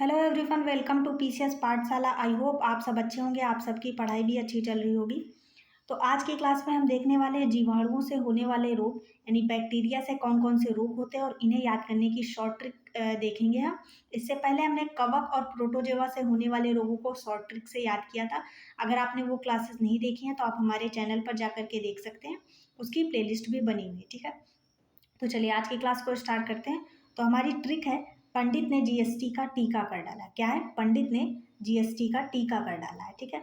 Hello everyone, welcome to PCS पाठशाला। I hope आप सब अच्छे होंगे, आप सबकी पढ़ाई भी अच्छी चल रही होगी। तो आज की क्लास में हम देखने वाले हैं जीवाणुओं से होने वाले रोग, यानी बैक्टीरिया से कौन कौन से रोग होते हैं और इन्हें याद करने की शॉर्ट ट्रिक देखेंगे हम। इससे पहले हमने कवक और प्रोटोजोआ से होने वाले रोगों को शॉर्ट ट्रिक से याद किया था। अगर आपने वो क्लासेस नहीं देखी हैं तो आप हमारे चैनल पर जा करके देख सकते हैं, उसकी प्लेलिस्ट भी बनी हुई है। ठीक है, तो चलिए आज की क्लास को स्टार्ट करते हैं। तो हमारी ट्रिक है, पंडित ने जीएसटी का टीका कर डाला। क्या है? पंडित ने जीएसटी का टीका कर डाला है। ठीक है,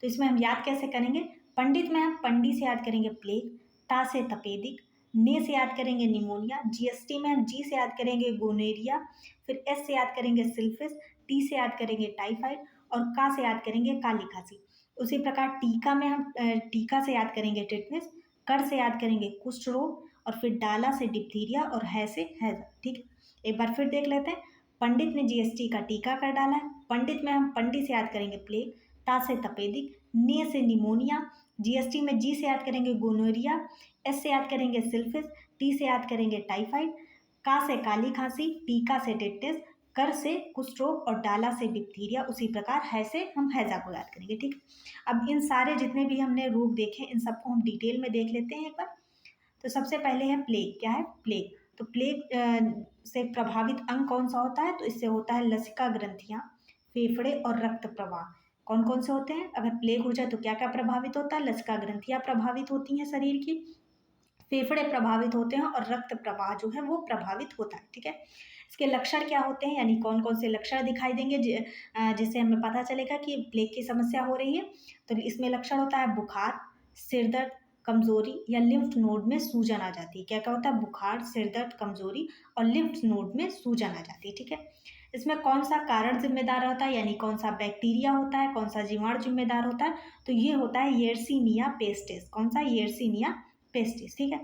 तो इसमें हम याद कैसे करेंगे? पंडित में हम पंडी से याद करेंगे प्लेग, ता से तपेदिक, ने से याद करेंगे निमोनिया, जीएसटी में हम जी से याद करेंगे गोनेरिया, फिर एस से याद करेंगे सिल्फिस, टी से याद करेंगे टाइफाइड और का से याद करेंगे काली खांसी। उसी प्रकार टीका में हम टीका से याद करेंगे टिटनेस, कर से याद करेंगे कुष्ठ रोग और फिर डाला से डिप्थीरिया और है से हैजा। ठीक है, एक बार फिर देख लेते हैं। पंडित ने जीएसटी का टीका कर डाला है। पंडित में हम पंडित से याद करेंगे प्लेग, ता से तपेदिक, ने से निमोनिया, जीएसटी में जी से याद करेंगे गोनोरिया, एस से याद करेंगे सिल्फिस, टी से याद करेंगे टाइफाइड, का से काली खांसी, टीका से टिटनेस, कर से कुष्ठ रोग और डाला से डिप्थीरिया। उसी प्रकार है से हम हैजा को याद करेंगे। ठीक, अब इन सारे जितने भी हमने रोग देखे इन सबको हम डिटेल में देख लेते हैं एक बार। तो सबसे पहले है प्लेग। क्या है? प्लेग। तो प्लेग से प्रभावित अंग कौन सा होता है? तो इससे होता है लसिका ग्रंथियां, फेफड़े और रक्त प्रवाह। कौन कौन से होते हैं? अगर प्लेग हो जाए तो क्या क्या प्रभावित होता है? लसिका ग्रंथियां प्रभावित होती हैं शरीर की, फेफड़े प्रभावित होते हैं और रक्त प्रवाह जो है वो प्रभावित होता है। ठीक है, इसके लक्षण क्या होते हैं, यानी कौन कौन से लक्षण दिखाई देंगे जिससे हमें पता चलेगा कि प्लेग की समस्या हो रही है? तो इसमें लक्षण होता है बुखार, सिर दर्द, कमजोरी या लिम्फ नोड में सूजन आ जाती है। क्या क्या होता है? बुखार, सिर दर्द, कमजोरी और लिम्फ नोड में सूजन आ जाती है। ठीक है, इसमें कौन सा कारण जिम्मेदार होता है, यानी कौन सा बैक्टीरिया होता है, कौन सा जीवाणु जिम्मेदार होता है? तो ये होता है येर्सिनिया पेस्टिस। कौन सा? Yersinia pestis. ठीक है,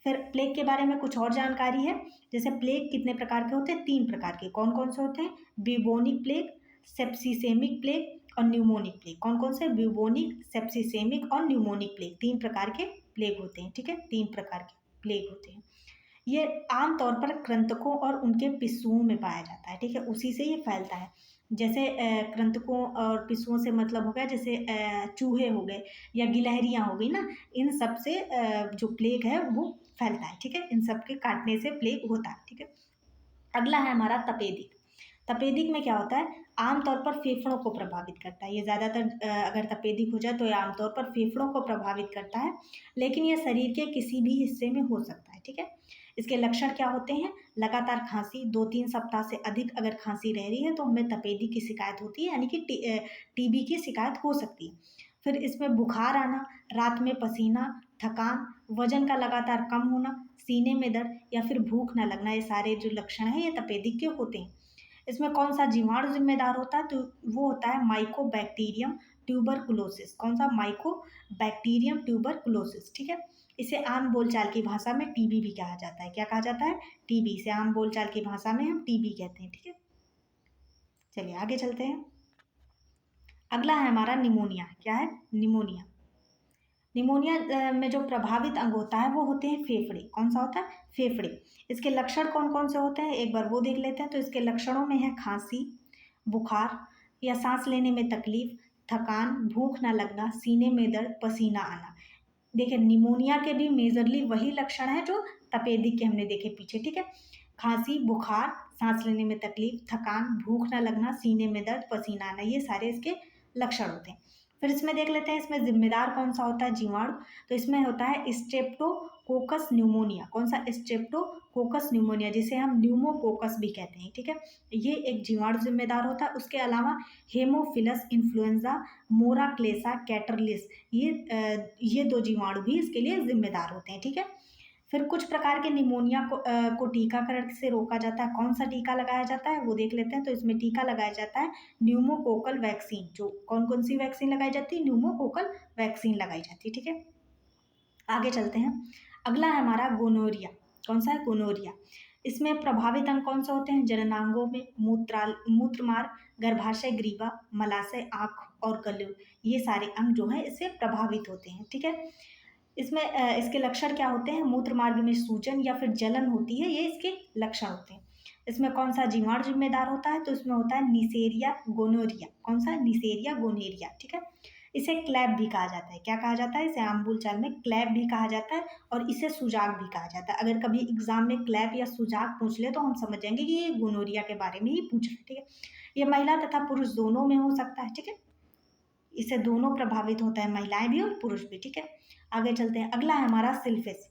फिर प्लेग के बारे में कुछ और जानकारी है। जैसे प्लेग कितने प्रकार के होते हैं? 3 प्रकार के। कौन कौन से होते हैं? ब्यूबोनिक प्लेग, सेप्सिसेमिक प्लेग और न्यूमोनिक प्लेग। कौन कौन से? ब्यूबोनिक, सेप्सिसेमिक और न्यूमोनिक प्लेग। 3 प्रकार के प्लेग होते हैं। ठीक है, 3 प्रकार के प्लेग होते हैं। ये आमतौर पर कृंतकों और उनके पिस्सुओं में पाया जाता है। ठीक है, उसी से ये फैलता है। जैसे कृंतकों और पिस्सुओं से मतलब हो गया जैसे चूहे हो गए या गिलहरियाँ हो गई ना, इन सब से जो प्लेग है वो फैलता है। ठीक है, इन सब के काटने से प्लेग होता है। ठीक है, अगला है हमारा तपेदिक। तपेदिक में क्या होता है? आमतौर पर फेफड़ों को प्रभावित करता है। ये ज़्यादातर अगर तपेदिक हो जाए तो ये आमतौर पर फेफड़ों को प्रभावित करता है, लेकिन ये शरीर के किसी भी हिस्से में हो सकता है। ठीक है, इसके लक्षण क्या होते हैं? लगातार खांसी, 2-3 सप्ताह से अधिक अगर खांसी रह रही है तो हमें तपेदिक की शिकायत होती है, यानी कि टीबी की शिकायत हो सकती है। फिर इसमें बुखार आना, रात में पसीना, थकान, वजन का लगातार कम होना, सीने में दर्द या फिर भूख न लगना, ये सारे जो लक्षण हैं ये तपेदिक के होते हैं। इसमें कौन सा जीवाणु जिम्मेदार होता है? तो वो होता है माइकोबैक्टीरियम ट्यूबरकुलोसिस। कौन सा? Mycobacterium tuberculosis. ठीक है, इसे आम बोलचाल की भाषा में टीबी भी कहा जाता है। क्या कहा जाता है? टीबी। इसे आम बोलचाल की भाषा में हम टीबी कहते हैं। ठीक है, चलिए आगे चलते हैं। अगला है हमारा निमोनिया। क्या है? निमोनिया। निमोनिया में जो प्रभावित अंग होता है वो होते हैं फेफड़े। कौन सा होता है? फेफड़े। इसके लक्षण कौन कौन से होते हैं एक बार वो देख लेते हैं। तो इसके लक्षणों में है खांसी, बुखार या सांस लेने में तकलीफ, थकान, भूख ना लगना, सीने में दर्द, पसीना आना। देखिए, निमोनिया के भी मेजरली वही लक्षण है जो तपेदिक के हमने देखे पीछे। ठीक है, खांसी, बुखार, सांस लेने में तकलीफ, थकान, भूख ना लगना, सीने में दर्द, पसीना आना, ये सारे इसके लक्षण होते हैं। फिर इसमें देख लेते हैं इसमें जिम्मेदार कौन सा होता है जीवाणु। तो इसमें होता है स्ट्रेप्टोकोकस न्यूमोनिया। कौन सा? स्ट्रेप्टोकोकस न्यूमोनिया, जिसे हम न्यूमोकोकस भी कहते हैं। ठीक है, ये एक जीवाणु जिम्मेदार होता है। उसके अलावा हेमोफिलस इन्फ्लुएंजा, मोराक्लेसा कैटरलिस, ये 2 जीवाणु भी इसके लिए जिम्मेदार होते हैं। ठीक है, फिर कुछ प्रकार के निमोनिया को टीकाकरण से रोका जाता है। कौन सा टीका लगाया जाता है वो देख लेते हैं। तो इसमें टीका लगाया जाता है न्यूमोकोकल वैक्सीन। जो कौन कौन सी वैक्सीन लगाई जाती है? न्यूमोकोकल वैक्सीन लगाई जाती है। ठीक है, आगे चलते हैं। अगला है हमारा गोनोरिया। कौन सा है? गोनोरिया। इसमें प्रभावित अंग कौन सा होते हैं? जननांगों में मूत्रमार्ग, गर्भाशय ग्रीवा, मलाशय, आँख और गले, ये सारे अंग जो है इससे प्रभावित होते हैं। ठीक है, इसमें इसके लक्षण क्या होते हैं? मूत्र मार्ग में सूजन या फिर जलन होती है, ये इसके लक्षण होते हैं। इसमें कौन सा जीवाणु जिम्मेदार होता है? तो इसमें होता है निसेरिया गोनोरिया। कौन सा? Neisseria gonorrhoeae. ठीक है, इसे क्लैब भी कहा जाता है। क्या कहा जाता है? इसे आम बोलचाल में क्लैब भी कहा जाता है और इसे सुजाग भी कहा जाता है। अगर कभी एग्जाम में क्लैब या सुजाग पूछ ले तो हम समझ जाएंगे कि ये गोनोरिया के बारे में ही पूछ रहे हैं। ठीक है, ये महिला तथा पुरुष दोनों में हो सकता है। ठीक है, इससे दोनों प्रभावित होता है, महिलाएं भी और पुरुष भी। ठीक है, आगे चलते हैं। अगला है हमारा सिल्फिस।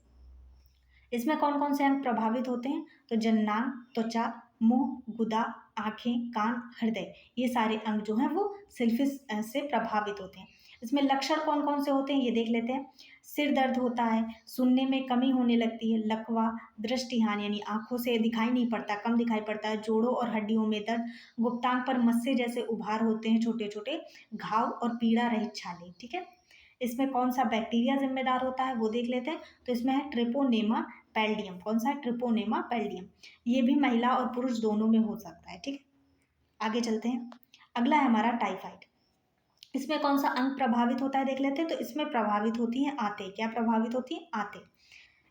इसमें कौन कौन से अंग प्रभावित होते हैं? तो जननांग, त्वचा, मुंह, गुदा, आंखें, कान, हृदय, ये सारे अंग जो हैं वो सिल्फिस से प्रभावित होते हैं। इसमें लक्षण कौन कौन से होते हैं ये देख लेते हैं। सिर दर्द होता है, सुनने में कमी होने लगती है, लकवा, दृष्टिहानि यानी आंखों से दिखाई नहीं पड़ता, कम दिखाई पड़ता है, जोड़ों और हड्डियों में दर्द, गुप्तांग पर मस्से जैसे उभार होते हैं, छोटे छोटे घाव और पीड़ा रहित छाले। ठीक है, इसमें कौन सा बैक्टीरिया जिम्मेदार होता है वो देख लेते हैं। तो इसमें है ट्रिपोनेमा पैल्डियम। कौन सा है? ट्रिपोनेमा पैल्डियम। ये भी महिला और पुरुष दोनों में हो सकता है। ठीक है, आगे चलते हैं। अगला है हमारा टाइफाइड। इसमें कौन सा अंग प्रभावित होता है देख लेते हैं। तो इसमें प्रभावित होती है आंतें। क्या प्रभावित होती है? आंतें।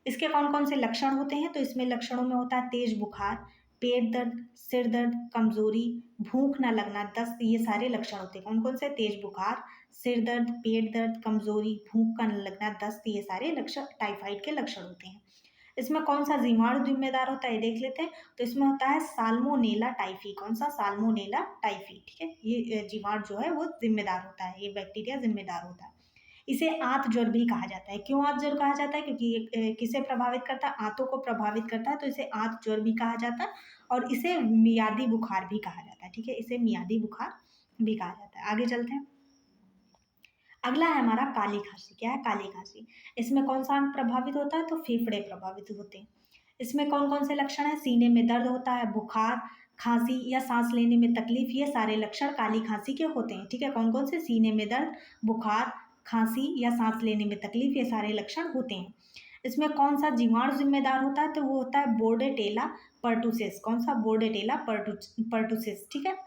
इसके कौन कौन से लक्षण होते हैं? तो इसमें लक्षणों में होता है तेज बुखार, पेट दर्द, सिर दर्द, कमजोरी, भूख न लगना, दस्त, ये सारे लक्षण होते हैं। कौन कौन से? तेज बुखार, सिर दर्द, पेट दर्द, कमजोरी, भूख का न लगना, दस्त, ये सारे लक्षण टाइफाइड के लक्षण होते हैं। इसमें कौन सा जीवाणु जिम्मेदार होता है देख लेते हैं। तो इसमें होता है साल्मोनेला टाइफी। कौन सा? Salmonella typhi. ठीक है, ये जीवाणु जो है वो जिम्मेदार होता है, ये बैक्टीरिया जिम्मेदार होता है। इसे आंत ज्वर भी कहा जाता है। क्यों आंत ज्वर कहा जाता है? क्योंकि ये किसे प्रभावित करता है? आंतों को प्रभावित करता है, तो इसे आंत ज्वर भी कहा जाता है और इसे मियादी बुखार भी कहा जाता है। ठीक है, इसे मियादी बुखार भी कहा जाता है। आगे चलते हैं। अगला है हमारा काली खांसी। क्या है? काली खांसी। इसमें कौन सा अंग प्रभावित होता है? तो फेफड़े प्रभावित होते हैं। इसमें कौन कौन से लक्षण है? सीने में दर्द होता है, बुखार, खांसी या सांस लेने में तकलीफ, ये सारे लक्षण काली खांसी के होते हैं। ठीक है, कौन कौन से? सीने में दर्द, बुखार, खांसी या सांस लेने में तकलीफ, ये सारे लक्षण होते हैं। इसमें कौन सा जीवाणु जिम्मेदार होता है? तो वो होता है बोर्डेटेला पर्टुसिस। कौन सा? Bordetella pertussis. ठीक है,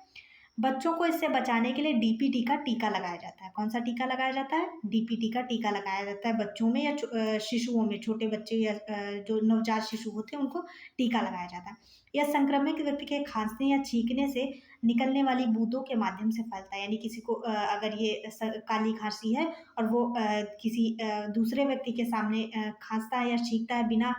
बच्चों को इससे बचाने के लिए डीपीटी का टीका लगाया जाता है। कौन सा टीका लगाया जाता है? डीपीटी का टीका लगाया जाता है बच्चों में या शिशुओं में, छोटे बच्चे या जो नवजात शिशु होते हैं उनको टीका लगाया जाता है। यह संक्रमित व्यक्ति के खांसने या छींकने से निकलने वाली बूंदों के माध्यम से फैलता है। यानी किसी को अगर ये काली खांसी है और वो किसी दूसरे व्यक्ति के सामने खांसता है या छींकता है बिना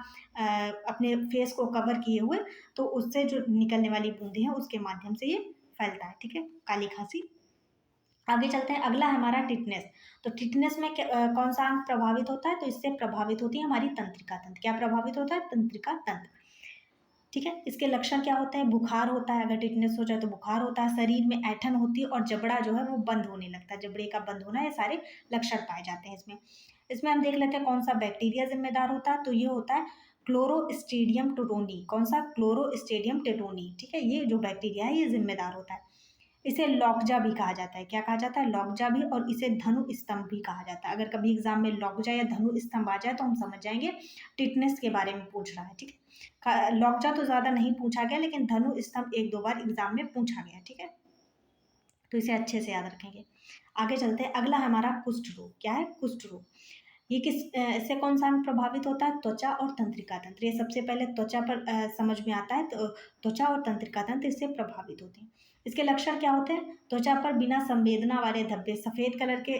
अपने फेस को कवर किए हुए, तो उससे जो निकलने वाली बूंदें हैं उसके माध्यम से ये फैलता है। ठीक है, काली खांसी। आगे चलते हैं। अगला है हमारा टिटनेस। तो टिटनेस में कौन सा अंग प्रभावित होता है? तो इससे प्रभावित होती है हमारी तंत्रिका तंत्र। क्या प्रभावित होता है? तंत्रिका तंत्र। ठीक है, इसके लक्षण क्या होते हैं? बुखार होता है, अगर टिटनेस हो जाए तो बुखार होता है, शरीर में ऐंठन होती है और जबड़ा जो है वो बंद होने लगता है, जबड़े का बंद होना, ये सारे लक्षण पाए जाते हैं इसमें। इसमें हम देख लेते हैं कौन सा बैक्टीरिया जिम्मेदार होता है। तो ये होता है क्लोरोस्ट्रीडियम टेटोनी। कौन सा? क्लोरोस्ट्रीडियम टेटोनी। ठीक है, ये जो बैक्टीरिया है ये जिम्मेदार होता है। इसे लॉकजा भी कहा जाता है। क्या कहा जाता है? लॉकजा भी। और इसे धनु स्तंभ भी कहा जाता है। अगर कभी एग्जाम में लॉकजा या धनु स्तंभ आ जाए तो हम समझ जाएंगे टिटनेस के बारे में पूछ रहा है। ठीक है, लॉकजा तो ज़्यादा नहीं पूछा गया, लेकिन धनु स्तंभ एक दो बार एग्जाम में पूछा गया। ठीक है, तो इसे अच्छे से याद रखेंगे। आगे चलते हैं। अगला हमारा कुष्ठ रोग। क्या है? कुष्ठ रोग। ये इससे कौन सा अंग प्रभावित होता है? त्वचा और तंत्रिका तंत्र। ये सबसे पहले त्वचा पर समझ में आता है। तो त्वचा और तंत्रिका तंत्र इससे प्रभावित होते हैं। इसके लक्षण क्या होते हैं? त्वचा पर बिना संवेदना वाले धब्बे, सफ़ेद कलर के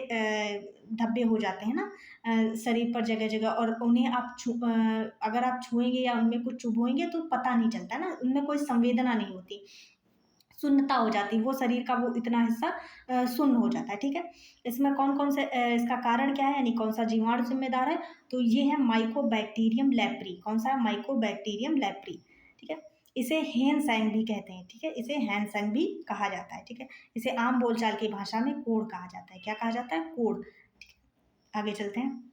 धब्बे हो जाते हैं ना शरीर पर जगह जगह, और उन्हें आप अगर आप छुएंगे या उनमें कुछ चुभोएंगे तो पता नहीं चलता ना, उनमें कोई संवेदना नहीं होती, सुन्नता हो जाती है, वो शरीर का वो इतना हिस्सा सुन्न हो जाता है। ठीक है, इसमें कौन कौन से इसका कारण क्या है, यानी कौन सा जीवाणु जिम्मेदार है? तो ये है माइकोबैक्टीरियम लेप्री। कौन सा है? Mycobacterium leprae. ठीक है, इसे हैंसैंग भी कहते हैं। ठीक है, इसे हैंसैंग भी कहा जाता है। ठीक है, इसे आम बोलचाल की भाषा में कोढ़ कहा जाता है। क्या कहा जाता है? कोढ़। ठीक है, आगे चलते हैं।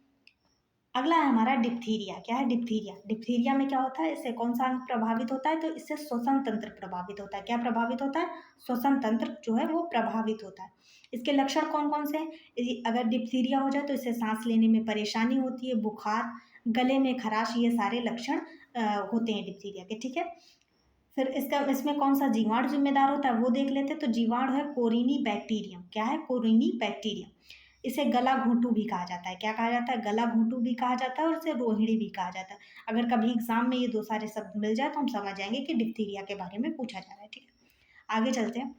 अगला है हमारा डिप्थीरिया। क्या है? डिप्थीरिया। डिप्थीरिया में क्या होता है? इससे कौन सा अंग प्रभावित होता है? तो इससे श्वसन तंत्र प्रभावित होता है। क्या प्रभावित होता है? श्वसन तंत्र जो है वो प्रभावित होता है। इसके लक्षण कौन कौन से हैं? अगर डिप्थीरिया हो जाए तो इससे सांस लेने में परेशानी होती है, बुखार, गले में खराश, ये सारे लक्षण होते हैं डिप्थीरिया के। ठीक है, फिर इसमें कौन सा जीवाणु जिम्मेदार होता है वो देख लेते हैं। तो जीवाणु है कोरिनी बैक्टीरियम। क्या है? कोरिनी बैक्टीरियम। इसे गला घोंटू भी कहा जाता है। क्या कहा जाता है? गला घोंटू भी कहा जाता है और इसे रोहिणी भी कहा जाता है। अगर कभी एग्जाम में ये दो सारे शब्द मिल जाए तो हम समझ जाएंगे कि डिप्थीरिया के बारे में पूछा जा रहा है। ठीक है, आगे चलते हैं।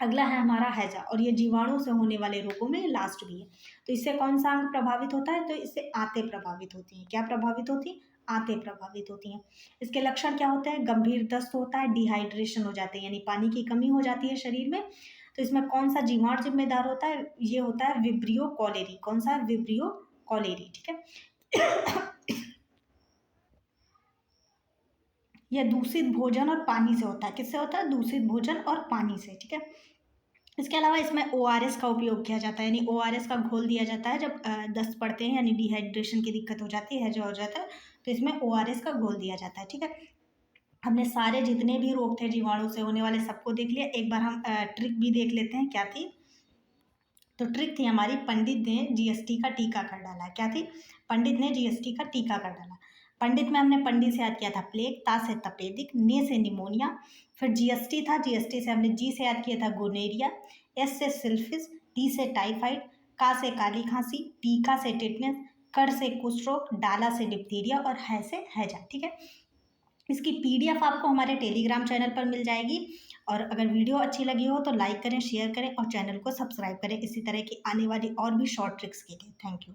अगला है हमारा हैजा, और ये जीवाणु से होने वाले रोगों में लास्ट भी है। तो इससे कौन सा अंग प्रभावित होता है? तो इससे आंतें प्रभावित होती हैं। क्या प्रभावित होती हैं? आंतें प्रभावित होती हैं। इसके लक्षण क्या होते हैं? गंभीर दस्त होता है, डिहाइड्रेशन हो जाते हैं, यानी पानी की कमी हो जाती है शरीर में। तो इसमें कौन सा जीवाणु जिम्मेदार होता है? ये होता है विब्रियो कॉलेरी। कौन सा है? Vibrio cholerae. ठीक है। यह दूषित भोजन और पानी से होता है। किससे होता है? दूषित भोजन और पानी से। ठीक है, इसके अलावा इसमें ORS का उपयोग किया जाता है, यानी ORS का घोल दिया जाता है जब दस्त पड़ते हैं, यानी डिहाइड्रेशन की दिक्कत हो जाती है, जो हो जाता है, तो इसमें ORS का घोल दिया जाता है। ठीक है, हमने सारे जितने भी रोग थे जीवाणु से होने वाले सबको देख लिया। एक बार हम ट्रिक भी देख लेते हैं, क्या थी? तो ट्रिक थी हमारी, पंडित ने GST का टीका कर डाला। क्या थी? पंडित ने GST का टीका कर डाला। पंडित में हमने पंडित से याद किया था प्लेग, ता से तपेदिक, ने से निमोनिया, फिर GST था, GST से हमने जी से याद किया था गोनेरिया, S से सिल्फिस, टी से टाइफाइड, का से काली खांसी, टीका से टिटनेस, कर से कुष्ठ रोग, डाला से डिप्थीरिया और है से हैजा। ठीक है, इसकी PDF आपको हमारे टेलीग्राम चैनल पर मिल जाएगी। और अगर वीडियो अच्छी लगी हो तो लाइक करें, शेयर करें और चैनल को सब्सक्राइब करें इसी तरह की आने वाली और भी शॉर्ट ट्रिक्स के लिए। Thank you.